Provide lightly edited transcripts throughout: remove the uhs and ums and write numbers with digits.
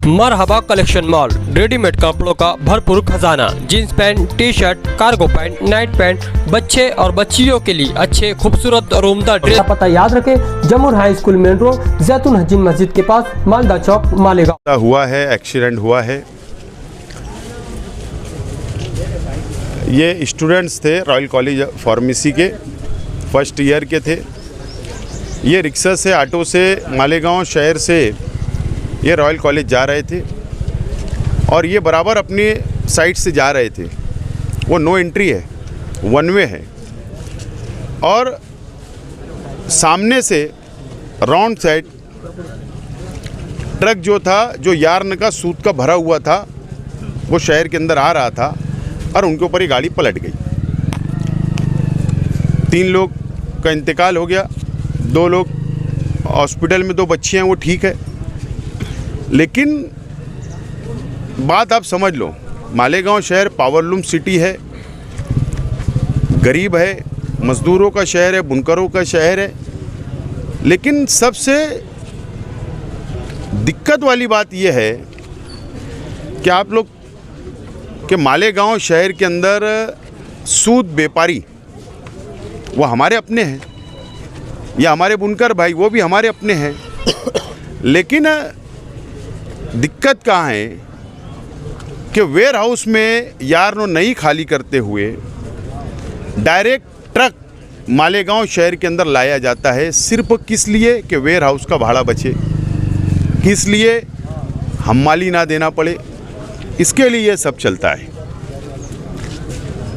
मरहबा collection mall, readymade कपड़ों का भरपूर खजाना। Jeans pant, T shirt, cargo pant, night pant, बच्चे और बच्चियों के लिए अच्छे खूबसूरत और उम्दा ड्रेस। पता याद रखें, जमुर हाई स्कूल मेन रोड, जैतून हजीन मस्जिद के पास, मालदा चौक, मालेगांव। हुआ है, एक्सीडेंट हुआ है। ये स्टूडेंट्स थे रॉयल कॉलेज फार्मेसी के, फर्स्ट ईयर के थे। ये रिक्शा से, ऑटो से मालेगांव शहर से ये रॉयल कॉलेज जा रहे थे और ये बराबर अपनी साइड से जा रहे थे। वो नो एंट्री है, वन वे है और सामने से राउंड साइड ट्रक जो था, जो यार्न का सूत का भरा हुआ था, वो शहर के अंदर आ रहा था और उनके ऊपर ये गाड़ी पलट गई। 3 लोग का इंतकाल हो गया, 2 लोग हॉस्पिटल में, 2 बच्चे हैं वो ठीक है। लेकिन बात आप समझ लो, मालेगांव शहर पावरलूम सिटी है, गरीब है, मज़दूरों का शहर है, बुनकरों का शहर है। लेकिन सबसे दिक्कत वाली बात यह है कि आप लोग के मालेगांव शहर के अंदर सूद व्यापारी वो हमारे अपने हैं, या हमारे बुनकर भाई वो भी हमारे अपने हैं। लेकिन दिक्कत कहाँ है कि वेयर हाउस में यार्न नहीं खाली करते हुए डायरेक्ट ट्रक मालेगांव शहर के अंदर लाया जाता है। सिर्फ किस लिए कि वेयर हाउस का भाड़ा बचे, किस लिए हम्माली ना देना पड़े, इसके लिए ये सब चलता है।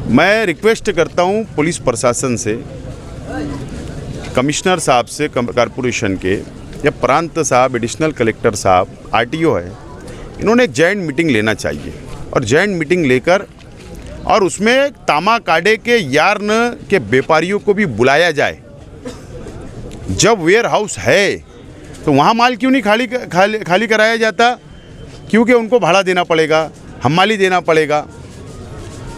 मैं रिक्वेस्ट करता हूँ पुलिस प्रशासन से, कमिश्नर साहब से, कॉरपोरेशन के, या प्रांत साहब, एडिशनल कलेक्टर साहब, आरटीओ है, इन्होंने एक जॉइंट मीटिंग लेना चाहिए और जॉइंट मीटिंग लेकर और उसमें तामा काडे के यार्न के व्यापारियों को भी बुलाया जाए। जब वेयर हाउस है तो वहाँ माल क्यों नहीं खाली कराया जाता? क्योंकि उनको भाड़ा देना पड़ेगा, हम्माली देना पड़ेगा।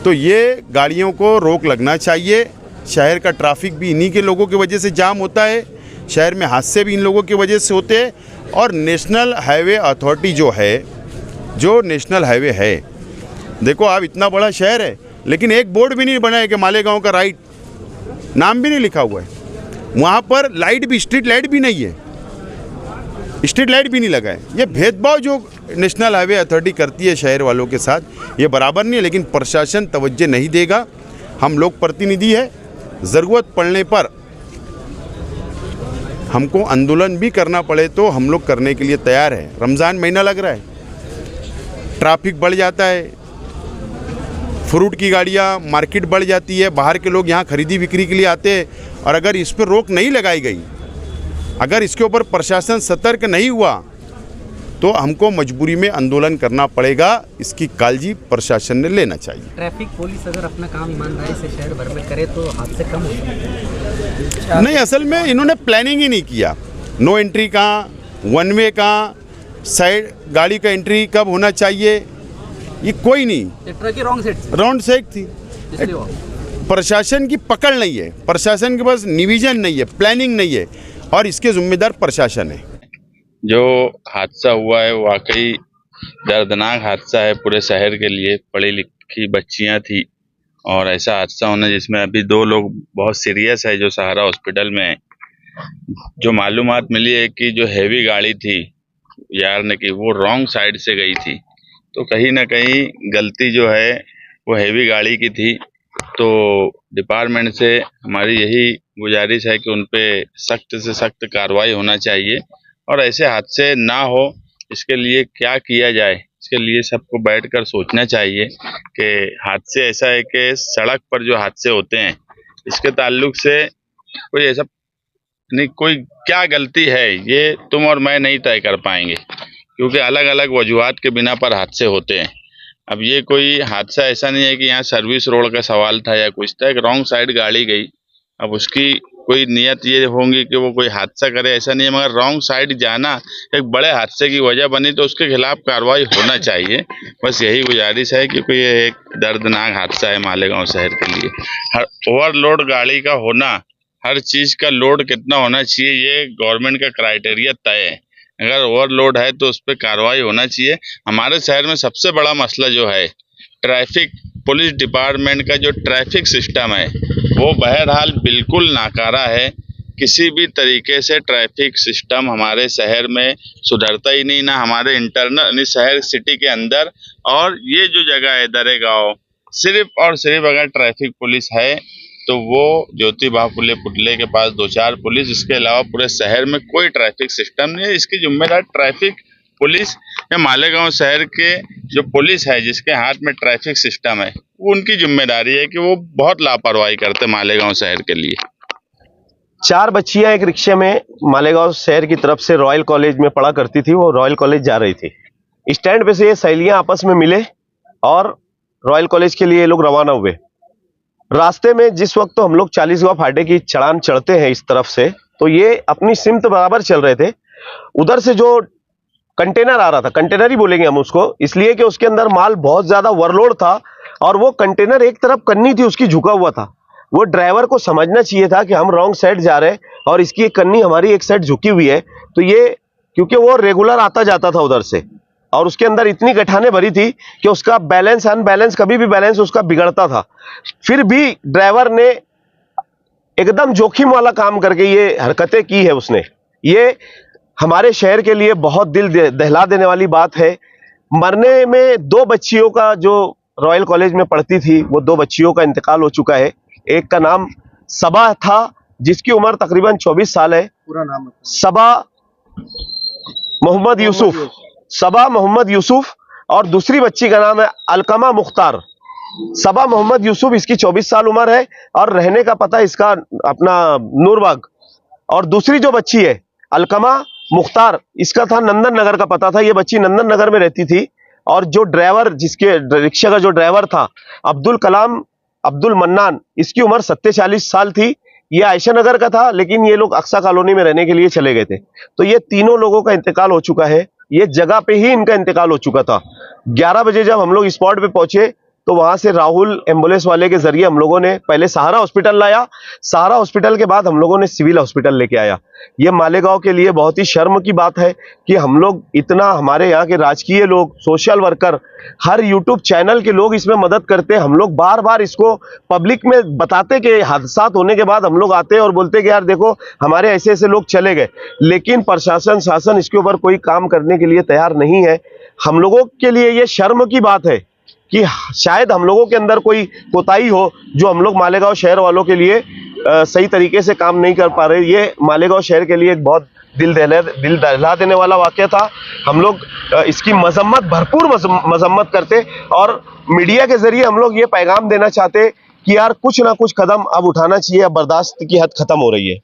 तो ये गाड़ियों को रोक लगना चाहिए। शहर का ट्रैफिक भी इन्हीं के लोगों की वजह से जाम होता है, शहर में हादसे भी इन लोगों की वजह से होते हैं। और नेशनल हाईवे अथॉरिटी जो है, जो नेशनल हाईवे है, देखो आप, इतना बड़ा शहर है लेकिन एक बोर्ड भी नहीं बना है कि मालेगांव का राइट, नाम भी नहीं लिखा हुआ है। वहाँ पर लाइट भी, स्ट्रीट लाइट भी नहीं है, स्ट्रीट लाइट भी नहीं लगा है। ये भेदभाव जो नेशनल हाईवे अथॉरिटी करती है शहर वालों के साथ, ये बराबर नहीं है। लेकिन प्रशासन तवज्जो नहीं देगा। हम लोग प्रतिनिधि है, ज़रूरत पड़ने पर हमको आंदोलन भी करना पड़े तो हम लोग करने के लिए तैयार है। रमज़ान महीना लग रहा है, ट्रैफिक बढ़ जाता है, फ्रूट की गाड़ियाँ, मार्केट बढ़ जाती है, बाहर के लोग यहाँ खरीदी बिक्री के लिए आते हैं। और अगर इस पर रोक नहीं लगाई गई, अगर इसके ऊपर प्रशासन सतर्क नहीं हुआ तो हमको मजबूरी में आंदोलन करना पड़ेगा। इसकी काळजी प्रशासन ने लेना चाहिए। ट्रैफिक पुलिस अगर अपना काम ईमानदारी से शहर भर में करे तो हादसे कम हो सकते हैं। नहीं, असल में इन्होंने प्लानिंग ही नहीं किया। नो एंट्री कहाँ, वन वे कहाँ, साइड गाड़ी का एंट्री कब होना चाहिए, ये कोई नहीं। ट्रक की रॉन्ग साइड थी। प्रशासन की पकड़ नहीं है, प्रशासन के पास निविजन नहीं है, प्लानिंग नहीं है, और इसके जिम्मेदार प्रशासन है। जो हादसा हुआ है वाकई दर्दनाक हादसा है पूरे शहर के लिए। पढ़ी लिखी बच्चियां थी और ऐसा हादसा होना, जिसमें अभी 2 लोग बहुत सीरियस है जो सहारा हॉस्पिटल में है। जो मालूमात मिली है कि जो हैवी गाड़ी थी यार्न की, वो रॉन्ग साइड से गई थी। तो कहीं ना कहीं गलती जो है वो हैवी गाड़ी की थी। तो डिपार्टमेंट से हमारी यही गुजारिश है कि उन पे सख्त से सख्त कार्रवाई होना चाहिए और ऐसे हादसे ना हो, इसके लिए क्या किया जाए, इसके लिए सबको बैठकर सोचना चाहिए। कि हादसे ऐसा है कि सड़क पर जो हादसे होते हैं, इसके ताल्लुक से कोई ऐसा नहीं, कोई क्या गलती है ये तुम और मैं नहीं तय कर पाएंगे, क्योंकि अलग अलग वजूहात के बिना पर हादसे होते हैं। अब ये कोई हादसा ऐसा नहीं है कि यहाँ सर्विस रोड का सवाल था या कुछ था, एक रॉन्ग साइड गाड़ी गई। अब उसकी कोई नियत ये होंगी कि वो कोई हादसा करे, ऐसा नहीं है, मगर रॉन्ग साइड जाना एक बड़े हादसे की वजह बनी तो उसके खिलाफ कार्रवाई होना चाहिए। बस यही गुजारिश है, क्योंकि ये एक दर्दनाक हादसा है मालेगांव शहर के लिए। हर ओवरलोड गाड़ी का होना, हर चीज़ का लोड कितना होना चाहिए, ये गवर्नमेंट का क्राइटेरिया तय है। अगर ओवरलोड है तो उस पर कार्रवाई होना चाहिए। हमारे शहर में सबसे बड़ा मसला जो है ट्रैफिक, पुलिस डिपार्टमेंट का जो ट्रैफिक सिस्टम है वो बहरहाल बिल्कुल नाकारा है। किसी भी तरीके से ट्रैफिक सिस्टम हमारे शहर में सुधरता ही नहीं, ना हमारे इंटरनल शहर सिटी के अंदर। और ये जो जगह है दरेगांव, सिर्फ और सिर्फ अगर ट्रैफिक पुलिस है तो वो ज्योति बाफुले पुतले के पास 2-4 पुलिस, इसके अलावा पूरे शहर में कोई ट्रैफिक सिस्टम नहीं है। इसकी जिम्मेदार ट्रैफिक पुलिस या मालेगांव शहर के जो पुलिस है जिसके हाथ में ट्रैफिक सिस्टम है, वो उनकी जिम्मेदारी है कि वो बहुत लापरवाही करते मालेगांव शहर के लिए। 4 बच्चियां एक रिक्शे में मालेगांव शहर की तरफ से रॉयल कॉलेज में पढ़ा करती थी, वो रॉयल कॉलेज जा रही थी। स्टैंड पे से ये सहेलियां आपस में मिले और रॉयल कॉलेज के लिए ये लोग रवाना हुए। रास्ते में जिस वक्त तो हम लोग 40गांव फाटे की चढ़ान चढ़ते हैं इस तरफ से, तो ये अपनी सिमत बराबर चल रहे थे। उधर से जो कंटेनर आ रहा था, कंटेनर ही बोलेंगे हम उसको, इसलिए कि उसके अंदर माल बहुत ज्यादा ओवरलोड था और वो कंटेनर एक तरफ कन्नी थी उसकी झुका हुआ था। वो ड्राइवर को समझना चाहिए था कि हम रॉन्ग साइड जा रहे हैं और इसकी एक कन्नी हमारी एक साइड झुकी हुई है। तो ये क्योंकि वो रेगुलर आता जाता था उधर से और उसके अंदर इतनी गठाने भरी थी कि उसका बैलेंस अनबैलेंस, कभी भी बैलेंस उसका बिगड़ता था। फिर भी ड्राइवर ने एकदम जोखिम वाला काम करके ये हरकतें की है उसने। ये हमारे शहर के लिए बहुत दिल दहला देने वाली बात है। मरने में 2 बच्चियों का, जो रॉयल कॉलेज में पढ़ती थी, वो 2 बच्चियों का इंतकाल हो चुका है। एक का नाम सबा था जिसकी उम्र तकरीबन 24 साल है। पूरा नाम सबा मोहम्मद यूसुफ, सबा मोहम्मद यूसुफ, और दूसरी बच्ची का नाम है अलकमा मुख्तार। सबा मोहम्मद यूसुफ, इसकी 24 साल उम्र है और रहने का पता इसका अपना नूरबाग। और दूसरी जो बच्ची है अलकमा मुख्तार, इसका था नंदन नगर का पता था। ये बच्ची नंदन नगर में रहती थी और जो ड्राइवर, जिसके रिक्शा का जो ड्राइवर था अब्दुल कलाम अब्दुल मन्नान, इसकी उम्र 47 साल थी। ये आयशा नगर का था लेकिन ये लोग अक्सा कॉलोनी में रहने के लिए चले गए थे। तो ये तीनों लोगों का इंतकाल हो चुका है। ये जगह पे ही इनका इंतकाल हो चुका था। 11 बजे जब हम लोग स्पॉट पे पहुंचे तो वहां से राहुल एम्बुलेंस वाले के जरिए हम लोगों ने पहले सहारा हॉस्पिटल लाया। सहारा हॉस्पिटल के बाद हम लोगों ने सिविल हॉस्पिटल लेके आया। ये मालेगांव के लिए बहुत ही शर्म की बात है कि हम लोग इतना, हमारे यहाँ के राजकीय लोग, सोशल वर्कर, हर यूट्यूब चैनल के लोग इसमें मदद करते हैं। हम लोग बार बार इसको पब्लिक में बताते कि हादसा होने के बाद हम लोग आते और बोलते कि यार देखो हमारे ऐसे ऐसे लोग चले गए, लेकिन प्रशासन, शासन इसके ऊपर कोई काम करने के लिए तैयार नहीं है। हम लोगों के लिए ये शर्म की बात है कि शायद हम लोगों के अंदर कोई कोताही हो जो हम लोग मालेगांव शहर वालों के लिए सही तरीके से काम नहीं कर पा रहे। ये मालेगांव शहर के लिए एक बहुत दिल दहला देने वाला वाकया था। हम लोग इसकी मजम्मत, भरपूर मजम्मत करते और मीडिया के जरिए हम लोग ये पैगाम देना चाहते कि यार कुछ ना कुछ कदम अब उठाना चाहिए, अब बर्दाश्त की हद खत्म हो रही है।